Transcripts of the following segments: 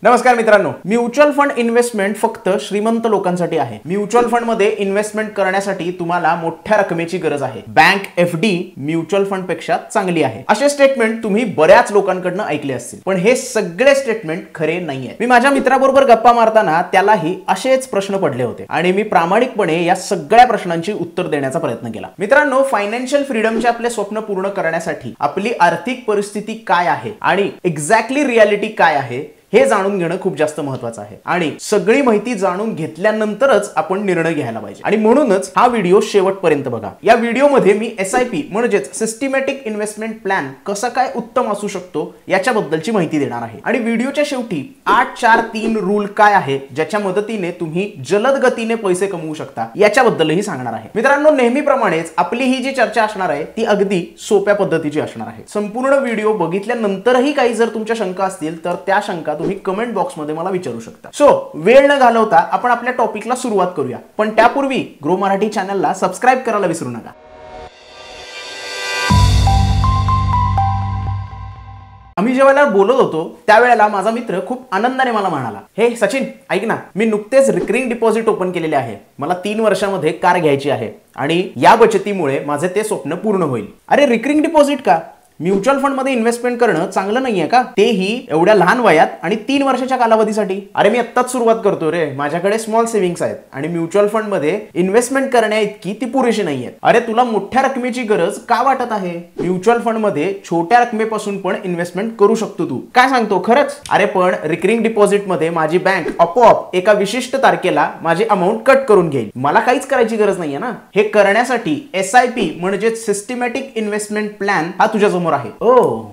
नमस्कार मित्रांनो, mutual fund investment फक्त श्रीमंत लोकांसाठी आहे। म्युच्युअल फंड मध्ये इन्व्हेस्टमेंट करण्यासाठी तुम्हाला मोठ्या रकमेची गरज आहे। बँक एफडी म्युच्युअल फंड पेक्षा चांगली आहे, असे स्टेटमेंट तुम्ही बऱ्याच लोकांकडून ऐकले असतील, पण हे सगळे स्टेटमेंट खरे नाहीये। मी माझ्या मित्राबरोबर गप्पा मारताना त्यालाही असेच प्रश्न पडले होते आणि मी प्रामाणिकपणे या सगळ्या प्रश्नांची उत्तर देण्याचा प्रयत्न केला। मित्रांनो, फायनान्शियल फ्रीडमचे आपले स्वप्न पूर्ण करण्यासाठी आपली आर्थिक परिस्थिती काय आहे आणि एक्झॅक्टली रियालिटी काय आहे हे जाणून घेणं खूप जास्त महत्त्वाचं आहे आणि सगळी माहिती जाणून घेतल्यानंतरच आपण निर्णय घ्यायला पाहिजे आणि म्हणूनच हा व्हिडिओ शेवटपर्यंत बघा। या व्हिडिओमध्ये मी एसआयपी म्हणजेच सिस्टमॅटिक इन्व्हेस्टमेंट प्लॅन कसा काय उत्तम असू शकतो याच्याबद्दलची माहिती देणार आहे आणि व्हिडिओच्या शेवटी 8-4-3 रूल काय आहे ज्याच्या मदतीने तुम्ही जलद गतीने पैसे कमवू शकता याच्याबद्दलही सांगणार आहे। मित्रांनो, नेहमीप्रमाणेच आपली ही जी चर्चा असणार आहे ती अगदी सोप्या पद्धतीची असणार आहे। संपूर्ण व्हिडिओ बघितल्यानंतरही काही जर तुमच्या शंका असतील तर त्या शंका तुम्ही कमेंट बॉक्स मध्ये मला विचारू शकता। सो वेळ न घालवता आपण आपल्या टॉपिकला सुरुवात करूया, पण त्यापूर्वी ग्रो मराठी चॅनलला सबस्क्राइब करायला विसरू नका। आम्ही जेव्हा बोलत होतो त्यावेळेला माझा मित्र खूप आनंदाने मला म्हणाला, हे सचिन ऐक ना, मी नुकतेच रिकरिंग डिपॉझिट ओपन केलेले आहे, मला 3 वर्षांमध्ये कार घ्यायची आहे आणि या बचतीमुळे माझे ते स्वप्न पूर्ण होईल। अरे रिकरिंग डिपॉझिट का? म्युच्युअल फंड मध्ये इन्व्हेस्टमेंट करणं चांगलं नाहीये का? तेही एवढ्या लहान वयात आणि 3 वर्षाच्या कालावधीसाठी? अरे मी आत्ताच सुरुवात करतो रे, माझ्याकडे स्मॉल सेव्हिंग्स आहेत आणि म्युच्युअल फंड मध्ये इन्व्हेस्टमेंट करण्या इतकी ती पुरेशी नाहीये। अरे तुला मोठ्या रकमेची गरज का वाटत आहे? म्युच्युअल फंड मध्ये छोट्या रकमेपासून पण इन्व्हेस्टमेंट करू शकतो तू। काय सांगतो खरंच? अरे पण रिकरिंग डिपॉझिट मध्ये माझी बँक आपोआप एका विशिष्ट तारखेला माझी अमाउंट कट करून घेईल, मला काहीच करायची गरज नाहीये ना। हे करण्यासाठी एसआयपी म्हणजे सिस्टमॅटिक इन्व्हेस्टमेंट प्लॅन हा तुझ्या समोर आहे।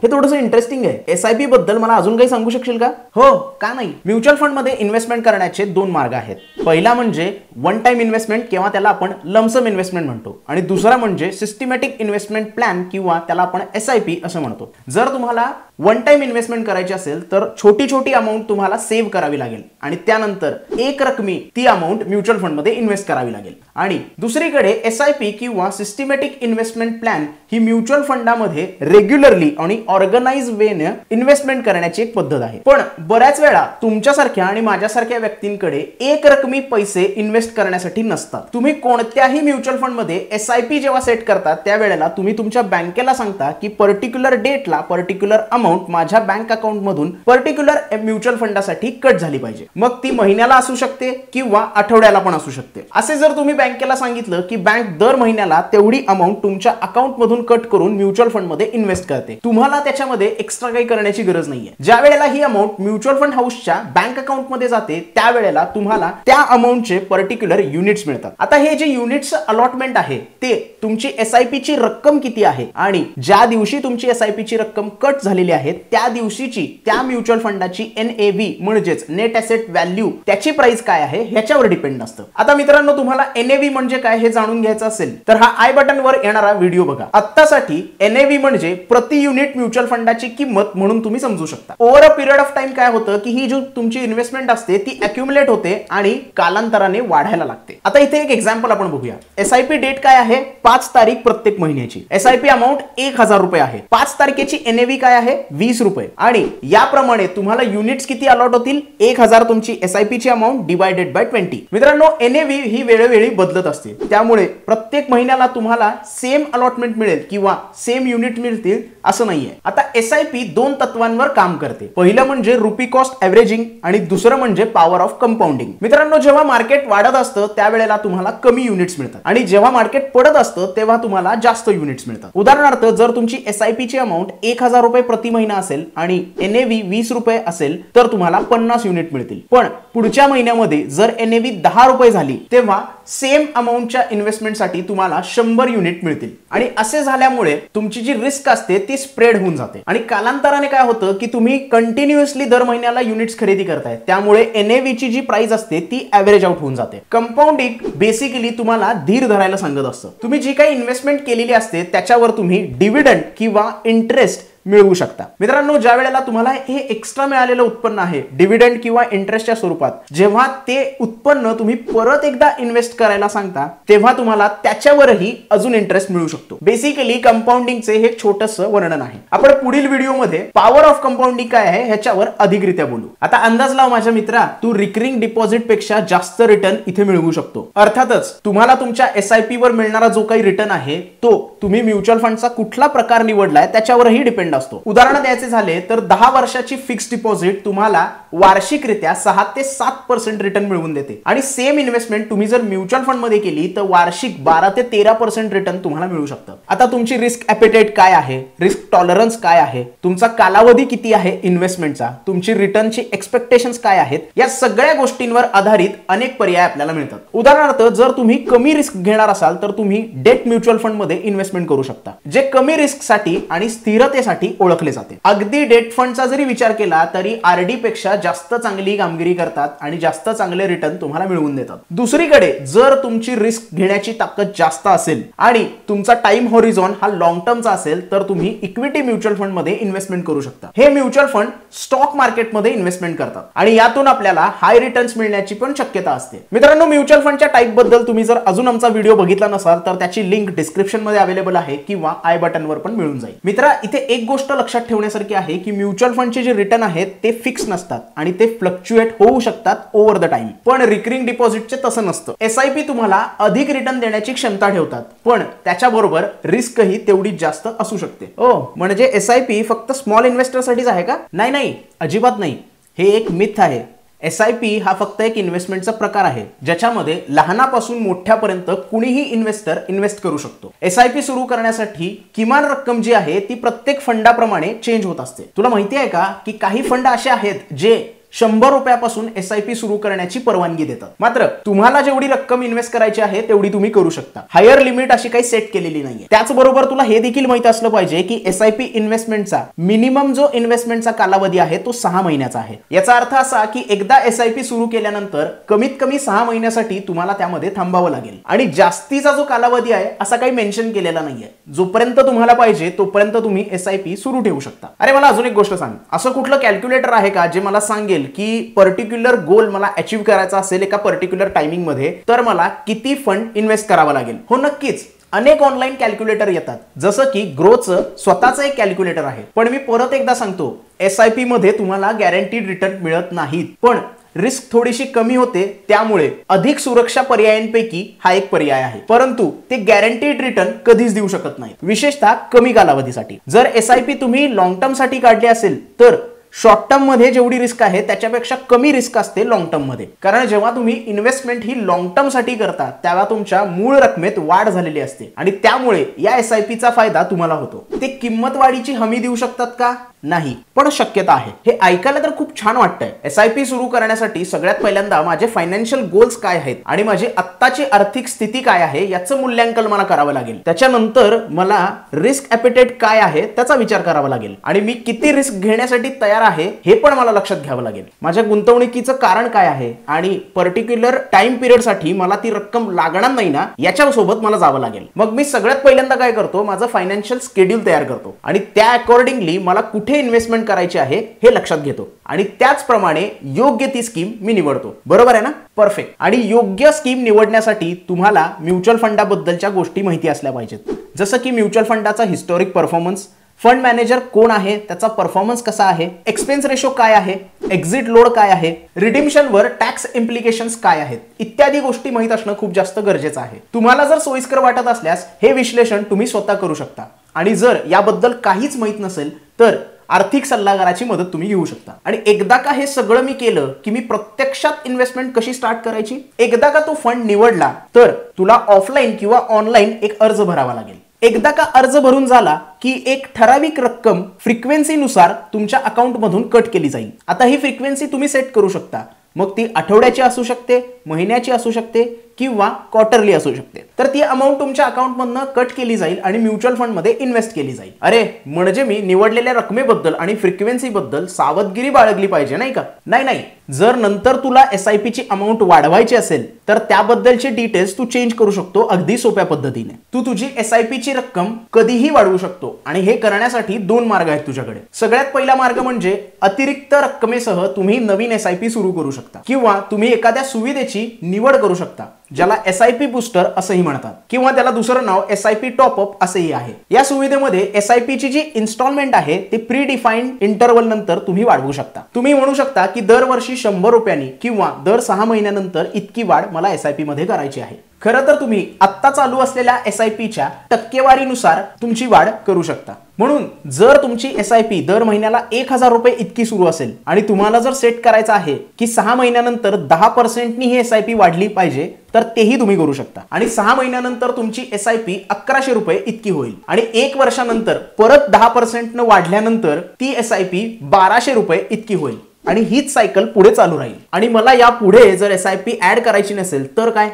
हे थोडंसं इंटरेस्टिंग आहे। एसआयपी बद्दल मला अजून काही सांगू शकशील का? हो का नाही? म्युच्युअल फंड मध्ये इन्व्हेस्टमेंट करण्याचे 2 मार्ग आहेत। पहिला म्हणजे वन टाइम इन्व्हेस्टमेंट किंवा त्याला आपण लमसम इन्व्हेस्टमेंट म्हणतो आणि दुसरा म्हणजे सिस्टमॅटिक इन्व्हेस्टमेंट प्लॅन किंवा त्याला आपण एसआयपी असं म्हणतो। जर तुम्हाला वन टाइम इन्व्हेस्टमेंट करायची असेल तर छोटी छोटी अमाउंट तुम्हाला सेव्ह करावी लागेल आणि त्यानंतर एक रकमी ती अमाउंट म्युच्युअल फंड मध्ये इन्व्हेस्ट करावी लागेल। आणि दुसरीकडे एसआयपी किंवा सिस्टमॅटिक इन्व्हेस्टमेंट प्लॅन ही म्युच्युअल फंडामध्ये रेग्युलरली आणि ऑर्गनाइज वेने इन्व्हेस्टमेंट करण्याची एक पद्धत आहे। पण बऱ्याच वेळा तुमच्यासारख्या आणि माझ्यासारख्या व्यक्तींकडे एक रकमी पैसे इन्व्हेस्ट करण्यासाठी नसतात। तुम्ही कोणत्याही म्युच्युअल फंड मध्ये एसआयपी जेव्हा सेट करता त्यावेळेला तुम्ही तुमच्या बँकेला सांगता की पर्टिक्युलर डेटला पर्टिक्युलर अमाउंट माझ्या बँक अकाउंट मधून पर्टिक्युलर म्युच्युअल फंडासाठी कट झाली पाहिजे, मग ती महिन्याला असू शकते किंवा आठवड्याला पण असू शकते। असे जर तुम्ही बँकेला सांगितलं की बँक दर महिन्याला तेवढी अमाउंट तुमच्या अकाउंट मधून कट करून म्युच्युअल फंड मध्ये इन्व्हेस्ट करते, तुम्हाला त्याच्यामध्ये एक्स्ट्रा काही करण्याची गरज नाहीये। ज्या वेळेला ही अमाउंट म्युच्युअल फंड हाऊसच्या बँक अकाउंट मध्ये जाते त्यावेळेला तुम्हाला त्या अमाउंटचे पर्टिक्युलर युनिट्स मिळतात। आता हे जे युनिट्स अलॉटमेंट आहे ते तुमची एसआयपी ची रक्कम किती आहे आणि ज्या दिवशी तुमची एसआयपी ची रक्कम कट झालेली आहे त्या दिवशीची त्या म्युच्युअल फंडाची एनएव्ही म्हणजेच नेट ॲसेट व्हॅल्यू त्याची प्राइस काय आहे ह्याच्यावर डिपेंड असतं। आता मित्रांनो, तुम्हाला एनएव्ही म्हणजे काय हे जाणून घ्यायचं असेल तर हा आय बटन वर येणारा व्हिडिओ बघा। आत्तासाठी एनएव्ही म्हणजे प्रति युनिट म्युच्युअल फंडाची किंमत म्हणून तुम्ही समजू शकता। Over a period of time काय होतं की ही जी तुमची इन्व्हेस्टमेंट असते ती अक्युमुलेट होते आणि कालांतराने वाढायला लागते। आता इथे एक एक्झाम्पल आपण बघूया। एसआयपी डेट काय आहे? 5 तारीख प्रत्येक महिन्याची। एसआयपी अमाउंट 1000 रुपये आहे। 5 तारखेची एनएव्ही काय आहे? 20 रुपये आणि याप्रमाणे तुम्हाला युनिट्स किती अलॉट होतील? 1000 तुमची एसआयपी ची अमाउंट डिवाइडेड बाय 20। मित्रांनो, एनएव्ही ही वेळोवेळी बदलत असते, त्यामुळे प्रत्येक महिन्याला तुम्हाला सेम अलॉटमेंट मिळेल किंवा सेम युनिट मिळतील असं नाहीये। आता एसआयपी 2 तत्वांवर काम करते। पहिलं म्हणजे रुपी कॉस्ट एव्हरेजिंग आणि दुसरं म्हणजे पॉवर ऑफ कंपाऊंडिंग। मित्रांनो, जेव्हा मार्केट वाढत असतं त्यावेळेला तुम्हाला कमी युनिट्स मिळतात आणि जेव्हा मार्केट पडत असतं तेव्हा तुम्हाला जास्त युनिट्स मिळतात। उदाहरणार्थ, जर तुमची एसआयपी ची अमाउंट 1000 रुपये प्रति महिना असेल आणि एनएव्ही 20 रुपये असेल तर तुम्हाला 50 युनिट मिळतील। पण पुढच्या महिन्यामध्ये जर एनएव्ही 10 रुपये झाली तेव्हा सेम अमाउंटच्या इन्व्हेस्टमेंटसाठी तुम्हाला 100 युनिट मिळतील आणि असे झाल्यामुळे तुमची जी रिस्क असते ती स्प्रेड होऊन जाते आणि कालांतराने काय होतं की तुम्ही कंटिन्युअसली दर महिन्याला युनिट्स खरेदी करताय, त्यामुळे एनएव्ही ची जी प्राइस असते ती ऍव्हरेज आउट होऊन जाते। कंपाऊंडिंग बेसिकली तुम्हाला धीर धरायला सांगत असतं। तुम्ही जी काही इन्व्हेस्टमेंट केलेली असते त्याच्यावर तुम्ही डिव्हिडंड किंवा इंटरेस्ट मिळवू शकता. मित्रांनो, ज्या वेळेला तुम्हाला हे एक्स्ट्रा मिळालेलं उत्पन्न आहे डिव्हिडंड किंवा इंटरेस्टच्या स्वरूपात, जेव्हा ते उत्पन्न तुम्ही परत एकदा इन्व्हेस्ट करायला सांगता तेव्हा तुम्हाला त्याच्यावरही अजून इंटरेस्ट मिळू शकतो. बेसिकली कंपाऊंडिंगचे हे छोटंसं वर्णन आहे. आपण पुढील व्हिडिओमध्ये पॉवर ऑफ कंपाऊंडिंग काय आहे ह्याच्यावर अधिकरित्या बोलू. आता अंदाज लाव माझ्या मित्रा, तू रिकरिंग डिपॉझिट पेक्षा जास्त रिटर्न इथे मिळवू शकतो. अर्थातच तुम्हाला तुमच्या SIP वर मिळणारा जो काही रिटर्न आहे तो तुम्ही म्युच्युअल फंडचा कुठला प्रकार निवडलाय त्याच्यावरही डिपेंड असतो. उदाहरण द्यायचे झाले तर 10 वर्षाची फिक्स डिपॉझिट तुम्हाला वार्षिकरित्या 6 ते 7% रिटर्न मिळवून देते आणि सेम इन्व्हेस्टमेंट तुम्ही जर म्युच्युअल फंड मध्ये केली तर वार्षिक 12 ते 13% रिटर्न तुम्हाला मिळू शकतं. आता तुमची रिस्क ॲपेटाइट काय आहे, रिस्क टॉलरन्स काय आहे, तुमचा कालावधी किती आहे इन्व्हेस्टमेंटचा, तुमची रिटर्नची एक्सपेक्टेशन्स काय आहेत, या सगळ्या गोष्टींवर आधारित अनेक पर्याय आपल्याला मिळतात. उदाहरणार्थ जर तुम्ही कमी रिस्क घेणार असाल तर तुम्ही डेट म्युच्युअल फंड मध्ये इन्व्हेस्टमेंट करू शकता, जे कमी रिस्क साठी आणि स्थिरतेसाठी ओळखले जाते. अगदी डेट फंडचा जरी विचार केला तरी RD पेक्षा जास्त चांगली कामगिरी करतात आणि जास्त चांगले रिटर्न तुम्हाला मिळवून देतात. दुसरीकडे जर तुमची रिस्क घेण्याची ताकद जास्त असेल आणि तुमचा टाइम हॉरिझॉन हा लॉंग टर्मचा असेल तर तुम्ही इक्विटी म्युच्युअल फंड मध्ये इन्व्हेस्टमेंट करू शकता. हे म्युच्युअल फंड स्टॉक मार्केट मध्ये इन्व्हेस्टमेंट करतात आणि यातून आपल्याला हाय रिटर्न्स मिळण्याची पण शक्यता असते. मित्रांनो, म्युच्युअल फंडच्या टाइप बद्दल तुम्ही जर अजून आमचा व्हिडिओ बघितला नसाल तर त्याची लिंक डिस्क्रिप्शन मध्ये अवेलेबल आहे किंवा आय बटन वर पण मिळून जाईल. मित्रा, इथे एक गोष्ट लक्षात ठेवण्यासारखी आहे की म्युच्युअल फंडचे जे रिटर्न आहेत ते फिक्स नसतात आणि ते फ्लक्च्युएट होऊ शकतात ओव्हर द टाइम. पण रिकरिंग डिपॉझिटचे तसं नसतं. SIP तुम्हाला अधिक रिटर्न देण्याची क्षमता ठेवतात पण त्याच्याबरोबर रिस्कही तेवढीच जास्त असू शकते. म्हणजे SIP फक्त स्मॉल इन्व्हेस्टर साठीच आहे का? नाही, अजिबात नाही. हे एक मिथ आहे. SIP हा फक्त एक इन्व्हेस्टमेंटचा प्रकार आहे ज्याच्यामध्ये लहानापासून मोठ्यापर्यंत कुणीही इन्व्हेस्टर इन्व्हेस्ट करू शकतो. SIP सुरू करण्यासाठी किमान रक्कम जी आहे ती प्रत्येक फंडाप्रमाणे चेंज होत असते. तुला माहिती आहे का की काही फंड असे आहेत जे 100 रुपयापासून SIP सुरू करण्याची परवानगी देतात. मात्र तुम्हाला जेवढी रक्कम इन्व्हेस्ट करायची आहे तेवढी तुम्ही करू शकता. हायर लिमिट अशी काही सेट केलेली नाहीये. त्याचबरोबर तुला हे देखील माहित असलं पाहिजे की SIP इन्व्हेस्टमेंटचा मिनिमम जो इन्व्हेस्टमेंटचा कालावधी आहे तो 6 महिन्याचा आहे. याचा अर्थ असा की एकदा SIP सुरू केल्यानंतर कमीत कमी 6 महिन्यासाठी तुम्हाला त्यामध्ये थांबावं लागेल आणि जास्तीचा जो कालावधी आहे असा काही मेन्शन केलेला नाहीये. जोपर्यंत तुम्हाला पाहिजे तोपर्यंत तुम्ही SIP सुरू ठेवू शकता. अरे मला अजून एक गोष्ट सांग, असं कुठलं कॅल्क्युलेटर आहे का जे मला सांगेल की पर्टिक्युलर गोल मला अचीव करायचा असेल एका पर्टिक्युलर टायमिंग मध्ये तर मला किती फंड इन्व्हेस्ट करावा लागेल? हो नक्कीच, अनेक ऑनलाईन कॅल्क्युलेटर येतात, जसं की ग्रोचं स्वतःचं एक कॅल्क्युलेटर आहे. पण मी परत एकदा सांगतो, SIP मध्ये तुम्हाला गॅरंटीड रिटर्न मिळत नाहीत पण रिस्क थोडीशी कमी होते. त्यामुळे अधिक सुरक्षा पर्यायांपैकी हा एक पर्याय आहे. परंतु ते गॅरंटीड रिटर्न कधीच देऊ शकत नाही, विशेषतः कमी कालावधीसाठी. जर SIP तुम्ही लॉंग टर्म साठी काढली असेल तर शॉर्ट टर्म मध्ये जेवढी रिस्क आहे त्याच्यापेक्षा कमी रिस्क असते लॉंग टर्म मध्ये. कारण जेव्हा तुम्ही इन्व्हेस्टमेंट ही लॉंग टर्म साठी करता तेव्हा तुमच्या मूळ रकमेत वाढ झालेली असते आणि त्यामुळे या SIP चा फायदा तुम्हाला होतो. ते किंमत वाढीची हमी देऊ शकतात का? नाही, पण शक्यता आहे. हे ऐकायला तर खूप छान वाटतंय. SIP सुरू करण्यासाठी सगळ्यात पहिल्यांदा माझे फायनान्शियल गोल्स काय आहेत आणि माझी आत्ताची आर्थिक स्थिती काय आहे याचं मूल्यांकन मला करावं लागेल. त्याच्यानंतर मला रिस्क ॲपेटाइट काय आहे त्याचा विचार करावा लागेल आणि मी किती रिस्क घेण्यासाठी तयार आहे हे पण मला लक्षात घ्यावं लागेल. माझ्या गुंतवणुकीचं कारण काय आहे आणि पर्टिक्युलर टाइम पिरियड साठी मला ती रक्कम लागणार नाही ना याच्यासोबत मला जावं लागेल. मग मी सगळ्यात पहिल्यांदा काय करतो, माझं फायनान्शियल शेड्यूल तयार करतो आणि त्या अकॉर्डिंगली मला कुठे इन्व्हेस्टमेंट करायची आहे हे लक्षात घेतो आणि त्याचप्रमाणे योग्य ती स्कीम मी निवडतो. बरोबर आहे ना? परफेक्ट. आणि योग्य स्कीम निवडण्यासाठी तुम्हाला म्युच्युअल फंडाबद्दलच्या गोष्टी माहिती असल्या पाहिजेत, जसं की म्युच्युअल फंडाचा हिस्टॉरिक परफॉर्मन्स, फंड मॅनेजर कोण आहे, त्याचा परफॉर्मन्स कसा आहे, एक्सपेन्स रेशो काय आहे, एक्झिट लोड काय आहे, रिडीम्शनवर टॅक्स इम्प्लिकेशन्स काय आहेत, इत्यादी गोष्टी माहित असणं खूप जास्त गरजेचं आहे. तुम्हाला जर सोयीस्कर वाटत असल्यास हे विश्लेषण तुम्ही स्वतः करू शकता आणि जर याबद्दल काहीच माहित नसेल तर आर्थिक सल्लागाराची मदत तुम्ही घेऊ शकता. आणि एकदा का हे सगळं मी केलं की मी प्रत्यक्षात इन्व्हेस्टमेंट कशी स्टार्ट करायची, एकदा का तो फंड निवडला तर तुला ऑफलाईन किंवा ऑनलाईन एक अर्ज भरावा लागेल. एकदा का अर्ज भरून झाला की एक ठराविक रक्कम फ्रिक्वेन्सीनुसार तुमच्या अकाउंटमधून कट केली जाईल. आता ही फ्रिक्वेन्सी तुम्ही सेट करू शकता, मग ती आठवड्याची असू शकते, महिन्याची असू शकते किंवा क्वार्टरली असू शकते. तर ती अमाऊंट तुमच्या अकाउंटमधनं कट केली जाईल आणि म्युच्युअल फंड मध्ये इन्व्हेस्ट केली जाईल. अरे म्हणजे मी निवडलेल्या रकमेबद्दल आणि फ्रिक्वेन्सी बद्दल सावधगिरी बाळगली पाहिजे नाही का? नाही, जर नंतर तुला SIP ची अमाऊंट वाढवायची असेल तर त्याबद्दलचे डिटेल्स तू चेंज करू शकतो अगदी सोप्या पद्धतीने. तू तुझी SIP ची रक्कम कधीही वाढवू शकतो आणि हे करण्यासाठी दोन मार्ग आहेत तुझ्याकडे. सगळ्यात पहिला मार्ग म्हणजे अतिरिक्त रक्कमेसह तुम्ही नवीन SIP सुरू करू शकता किंवा तुम्ही एखाद्या सुविधेची निवड करू शकता ज्याला SIP बूस्टर असंही म्हणतात किंवा त्याला दुसरं नाव SIP टॉपअप असेही आहे. या सुविधेमध्ये SIP ची जी इन्स्टॉलमेंट आहे ती प्री डिफाइंड इंटरवल नंतर तुम्ही वाढवू शकता. तुम्ही म्हणू शकता की दरवर्षी 100 रुपयांनी किंवा दर 6 महिन्यानंतर इतकी वाढ मला SIP मध्ये करायची आहे. खरं तर तुम्ही आत्ता चालू असलेल्या SIP च्या टक्केवारीनुसार तुमची वाढ करू शकता. म्हणून जर तुमची SIP दर महिन्याला 1000 रुपये इतकी सुरू असेल आणि तुम्हाला जर सेट करायचं आहे की 6 महिन्यानंतर 10% नी ही SIP वाढली पाहिजे तर तेही तुम्ही करू शकता आणि 6 महिन्यानंतर तुमची SIP 1100 रुपये इतकी होईल आणि 1 वर्षानंतर परत 10% न वाढल्यानंतर ती SIP 1200 रुपये इतकी होईल आणि हीच सायकल पुढे चालू राहील. आणि मला या पुढे जर SIP ऍड करायची नसेल तर काय,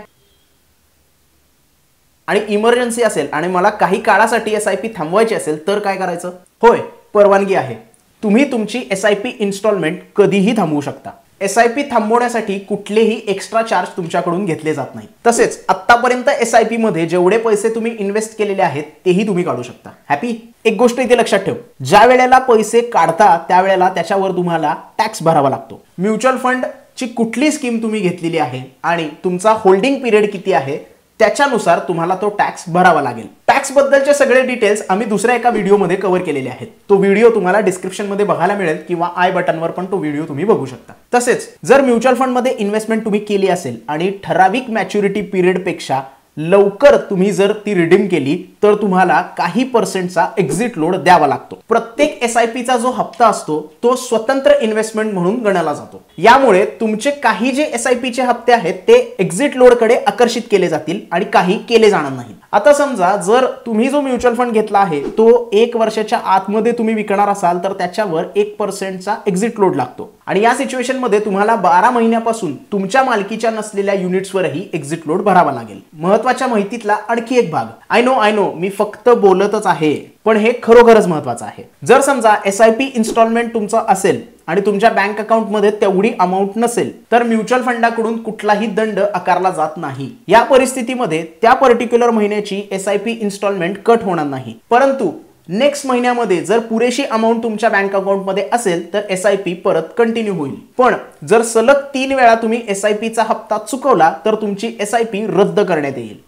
आणि इमर्जन्सी असेल आणि मला काही काळासाठी SIP थांबवायची असेल तर काय करायचं? होय, परवानगी आहे. तुम्ही तुमची SIP इन्स्टॉलमेंट कधीही थांबवू शकता. SIP थांबवण्यासाठी कुठलेही एक्स्ट्रा चार्ज तुमच्याकडून घेतले जात नाही. तसेच आतापर्यंत SIP मध्ये जेवढे पैसे तुम्ही इन्व्हेस्ट केलेले आहेत तेही तुम्ही काढू शकता. हॅपी? एक गोष्ट इथे लक्षात ठेव, ज्या वेळेला पैसे काढता त्यावेळेला त्याच्यावर तुम्हाला टॅक्स भरावा लागतो. म्युच्युअल फंड ची कुठली स्कीम तुम्ही घेतलेली आहे आणि तुमचा होल्डिंग पिरियड किती आहे त्याच्यानुसार तुम्हाला तो टॅक्स भरावा लागेल. टॅक्स बद्दलचे सगळे डिटेल्स आम्ही दुसऱ्या एका व्हिडिओमध्ये कव्हर केलेले आहेत. तो व्हिडिओ तुम्हाला डिस्क्रिप्शन मध्ये बघायला मिळेल किंवा आय बटनवर पण तो व्हिडिओ तुम्ही बघू शकता. तसेच जर म्युच्युअल फंड मध्ये इन्व्हेस्टमेंट तुम्ही केली असेल आणि ठराविक मॅच्युरिटी पिरियड पेक्षा लवकर तुम्ही जर ती रिडीम केली तर तुम्हाला काही पर्सेंटचा एक्झिट लोड द्यावा लागतो. प्रत्येक SIP चा जो हप्ता असतो तो स्वतंत्र इन्व्हेस्टमेंट म्हणून गणला जातो. यामुळे तुमचे काही जे SIP चे हप्ते आहेत ते एक्झिट लोड कडे आकर्षित केले जातील आणि काही केले जाणार नाहीत. आता समजा जर तुम्ही जो म्युच्युअल फंड घेतला आहे तो 1 वर्षाच्या आतमध्ये तुम्ही विकणार असाल तर त्याच्यावर 1% एक्झिट लोड लागतो आणि या सिच्युएशन मध्ये तुम्हाला 12 महिन्यापासून तुमच्या मालकीच्या नसलेल्या युनिट्सवरही एक्झिट लोड भरावा लागेल. महत्त्वाच्या माहितीतला आणखी एक भाग, आय नो मी फक्त बोलतच आहे पण हे खरोखरच महत्त्वाचं आहे. जर समजा SIP इन्स्टॉलमेंट तुमचं असेल आणि तुमच्या बँक अकाउंट मध्ये तेवढी अमाऊंट नसेल तर म्युच्युअल फंडाकडून कुठलाही दंड आकारला जात नाही. या परिस्थितीमध्ये त्या पर्टिक्युलर महिन्याची SIP इन्स्टॉलमेंट कट होणार नाही. परंतु नेक्स्ट महिन्यामध्ये जर पुरेशी अमाऊंट तुमच्या बँक अकाउंट मध्ये असेल तर SIP परत कंटिन्यू होईल. पण जर सलग 3 वेळा तुम्ही SIP चा हप्ता चुकवला तर तुमची SIP रद्द करण्यात येईल.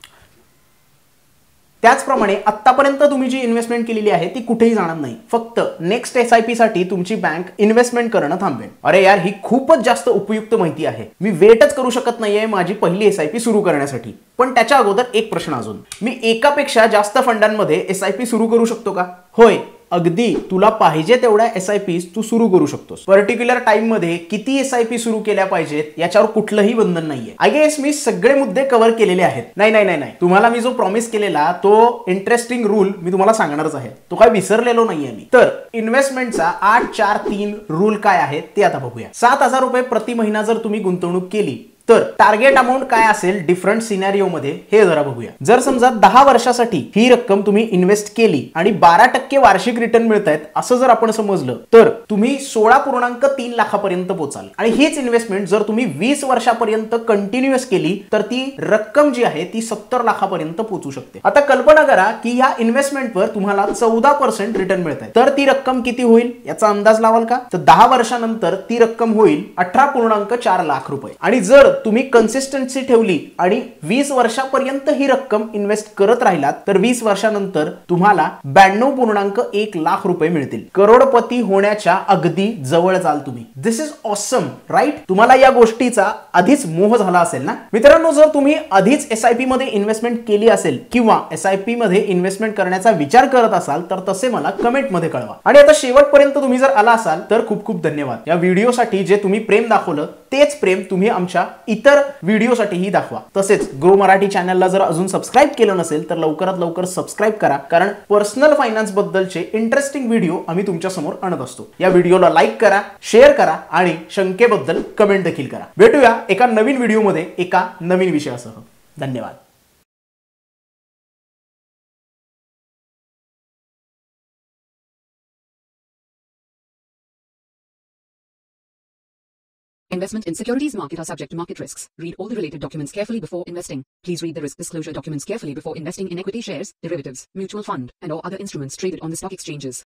त्याचप्रमाणे आतापर्यंत तुम्ही जी इन्व्हेस्टमेंट केलेली आहे ती कुठेही जाणार नाही. फक्त नेक्स्ट SIP साठी तुमची बँक इन्व्हेस्टमेंट करणं थांबवेल. अरे यार, ही खूपच जास्त उपयुक्त माहिती आहे. मी वेटच करू शकत नाहीये माझी पहिली SIP सुरू करण्यासाठी. पण त्याच्या अगोदर एक प्रश्न अजून, मी एकापेक्षा जास्त फंडांमध्ये SIP सुरू करू शकतो का? होय, अगदी तुला पाहिजे तेवढ्या SIPs तू सुरू करू शकतोस. पर्टिक्युलर टाइम मध्ये किती SIP सुरू केल्या पाहिजेत याच्यावर कुठलंही बंधन नाहीये. आय गेस मी सगळे मुद्दे कव्हर केलेले आहेत. नाही, तुम्हाला मी जो प्रॉमिस केलेला तो इंटरेस्टिंग रूल मी तुम्हाला सांगणारच आहे. तो काय विसरलेलो नाहीये मी. तर इन्व्हेस्टमेंटचा 8-4-3 रूल काय आहे ते आता बघूया. 7000 रुपये प्रति महिना जर तुम्ही गुंतवणूक केली तर टार्गेट अमाऊंट काय असेल डिफरंट सिनॅरिओ मध्ये हे जरा बघूया. जर समजा 10 वर्षासाठी ही रक्कम तुम्ही इन्व्हेस्ट केली आणि 12% वार्षिक रिटर्न मिळतायत असं जर आपण समजलं तर तुम्ही 16.3 लाखापर्यंत पोहोचाल. आणि हीच इन्व्हेस्टमेंट जर तुम्ही 20 वर्षापर्यंत कंटिन्युअस केली तर ती रक्कम जी आहे ती 70 लाखापर्यंत पोहोचू शकते. आता कल्पना करा की ह्या इन्व्हेस्टमेंटवर तुम्हाला 14% रिटर्न मिळत आहे तर ती रक्कम किती होईल याचा अंदाज लावाल का? तर 10 वर्षानंतर ती रक्कम होईल 18.4 लाख रुपये. आणि जर तुम्ही कन्सिस्टन्सी ठेवली आणि 20 वर्षापर्यंत ही रक्कम इन्व्हेस्ट करत राहिलात तर 20 वर्षानंतर तुम्हाला 92.1 लाख रुपये मिळतील. करोडपती होण्याच्या अगदी जवळ जाल तुम्ही. दिस इज ऑसम, राईट? तुम्हाला या गोष्टीचा आधीच मोह झाला असेल ना? मित्रांनो, जर तुम्ही आधीच SIP मध्ये इन्व्हेस्टमेंट केली असेल किंवा SIP मध्ये इन्व्हेस्टमेंट करण्याचा विचार करत असाल तर तसे मला कमेंट मध्ये कळवा. आणि आता शेवटपर्यंत तुम्ही जर आला असाल तर खूप खूप धन्यवाद. या व्हिडिओसाठी जे तुम्ही प्रेम दाखवलं तेच प्रेम तुम्ही आमच्या इतर व्हिडिओसाठीही दाखवा. तसेच ग्रो मराठी चॅनलला जर अजून सबस्क्राइब केलं नसेल तर लवकरात लवकर सबस्क्राइब करा, कारण पर्सनल फायनान्स बद्दलचे इंटरेस्टिंग व्हिडिओ आम्ही तुमच्या समोर आणत असतो. या व्हिडिओला लाईक करा, शेअर करा आणि शंकेबद्दल कमेंट देखील करा. भेटूया एका नवीन व्हिडिओमध्ये एका नवीन विषयासह. धन्यवाद. Investment in securities market are subject to market risks. Read all the related documents carefully before investing. Please read the risk disclosure documents carefully before investing in equity shares, derivatives, mutual fund, and or other instruments traded on the stock exchanges.